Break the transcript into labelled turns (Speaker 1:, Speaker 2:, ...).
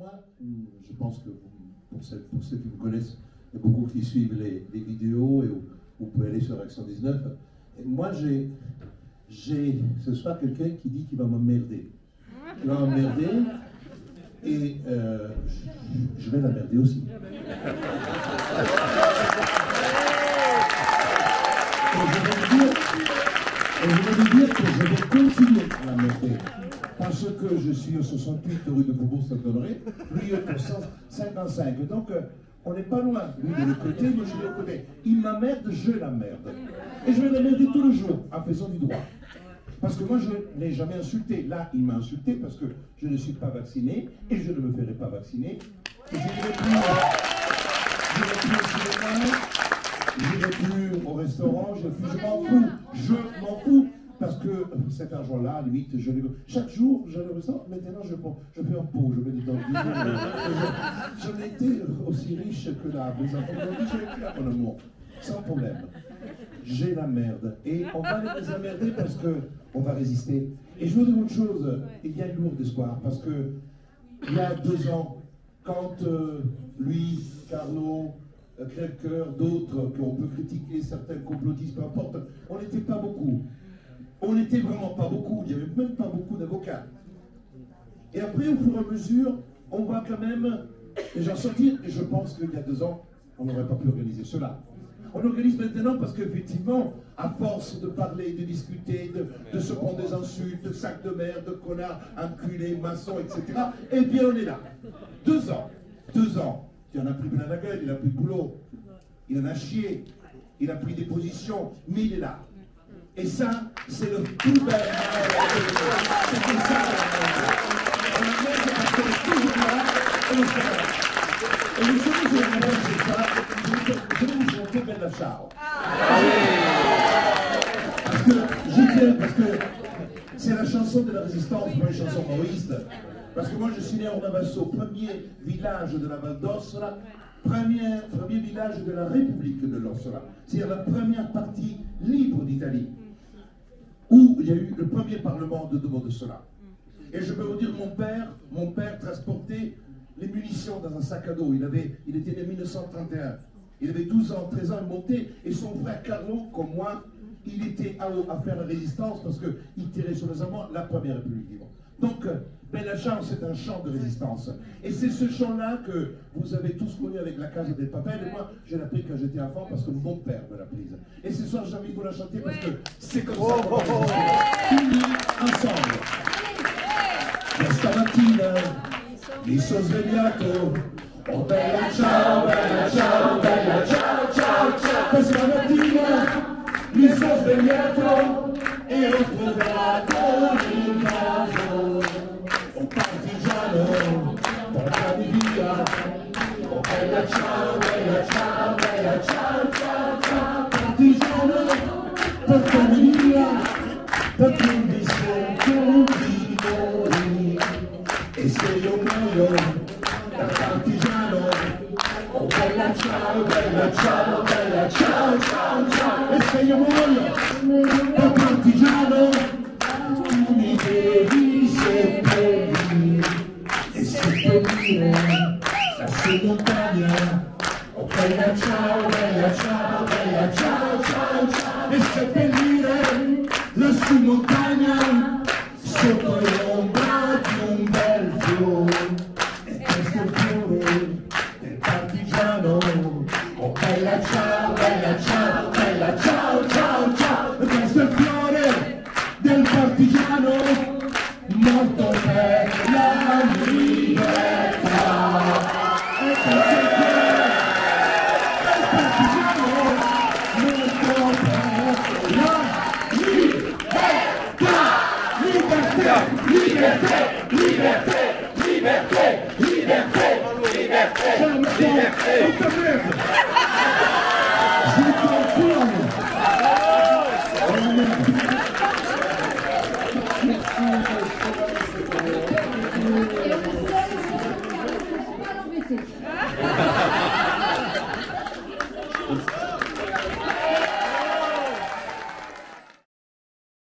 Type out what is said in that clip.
Speaker 1: moi, je pense que pour ceux qui me connaissent, il y a beaucoup qui suivent les vidéos et vous pouvez aller sur Action 19. Et moi, j'ai ce soir quelqu'un qui dit qu'il va m'emmerder. Il va m'emmerder et je vais l'emmerder aussi. Et je vais lui dire que je vais continuer à l'emmerder. Parce que je suis au 68 rue de Faubourg-Saint-Honoré, lui au 155. Donc, on n'est pas loin. Lui de l'autre côté, moi je suis de l'autre côté. Il m'emmerde, je l'emmerde. Et je vais l'emmerder tous les jours en faisant du droit. Parce que moi, je ne l'ai jamais insulté. Là, il m'a insulté parce que je ne suis pas vacciné et je ne me ferai pas vacciner. Et je n'irai plus au cinéma, je n'irai plus au restaurant, je m'en fous. Parce que cet argent-là, limite, chaque jour, je le ressens. Maintenant, je fais un pot, je mets des dents. Je n'ai été aussi riche que là. Mes enfants m'ont dit, j'ai écrit mon amour, sans problème. J'ai la merde. Et on va les emmerder parce qu'on va résister. Et je veux dire autre chose, il y a une lourde espoir. Parce que, il y a 2 ans, quand lui, Carlo, Crève-Cœur, d'autres, qu'on peut critiquer, certains complotistes, peu importe, on n'était pas beaucoup. On n'était vraiment pas beaucoup, il n'y avait même pas beaucoup d'avocats. Et après, au fur et à mesure, on va quand même les gens sortir. Et je pense qu'il y a 2 ans, on n'aurait pas pu organiser cela. On organise maintenant parce qu'effectivement, à force de parler, de discuter, de se prendre des insultes, de sacs de merde, de connards, enculés, maçons, etc., eh bien, on est là. 2 ans. 2 ans. Il en a pris plein la gueule, il a pris le boulot. Il en a chié. Il a pris des positions, mais il est là. Et ça, c'est le plus bel. C'est ça. On a même parce qu'on est toujours là, et on sera là. Et le jour où je vais c'est ça, je vais vous chanter Bella Ciao. Parce que c'est la chanson de la résistance, pas une chanson maoïste. Parce que moi, je suis né à Ornavasso, premier village de la Val d'Ossola, premier village de la République de l'Ossola. C'est-à-dire la première partie libre d'Italie, où il y a eu le premier parlement de Domodossola. Et je peux vous dire, mon père transportait les munitions dans un sac à dos. Il était né en 1931. Il avait 12 ans, 13 ans, il montait. Et son frère Carlo, comme moi, il était à faire la résistance parce qu'il tirait sur les Allemands, la première République libre. Donc, Bella Ciao, c'est un chant de résistance. Et c'est ce chant-là que vous avez tous connu avec la Casa del Papel. Et moi, je l'ai appris quand j'étais enfant parce que mon père me l'a prise. Et ce soir, j'ai envie de vous la chanter parce que c'est comme ça qu'on va résister. Unis ensemble. Questa mattina mi sono svegliato. Oh bella ciao, bella ciao, bella ciao, ciao, ciao. Questa mattina mi sono svegliato e ho trovato in caso un partigiano, portami via. Oh bella ciao, bella ciao, bella ciao, ciao, ciao. Partigiano, portami via, perché mi sento di morire. E se io muoio da partigiano, oh bella ciao, bella ciao, bella ciao, ciao, ciao. E se io muoio da partigiano, tu mi devi seppellire. E seppellire la sua montagna. Oh bella ciao, bella ciao, bella ciao, ciao, ciao. E seppellire la sua montagna sotto l'ombra di un bel fiore. E questo fiore del partigiano. Oh bella ciao, bella ciao, bella ciao, ciao, ciao. E questo è il fiore del partigiano morto per la libertà. E questo è il fiore del partigiano morto per la libertà. Libertà, libertà, libertà, libertà, libertà, libertà, libertà. Je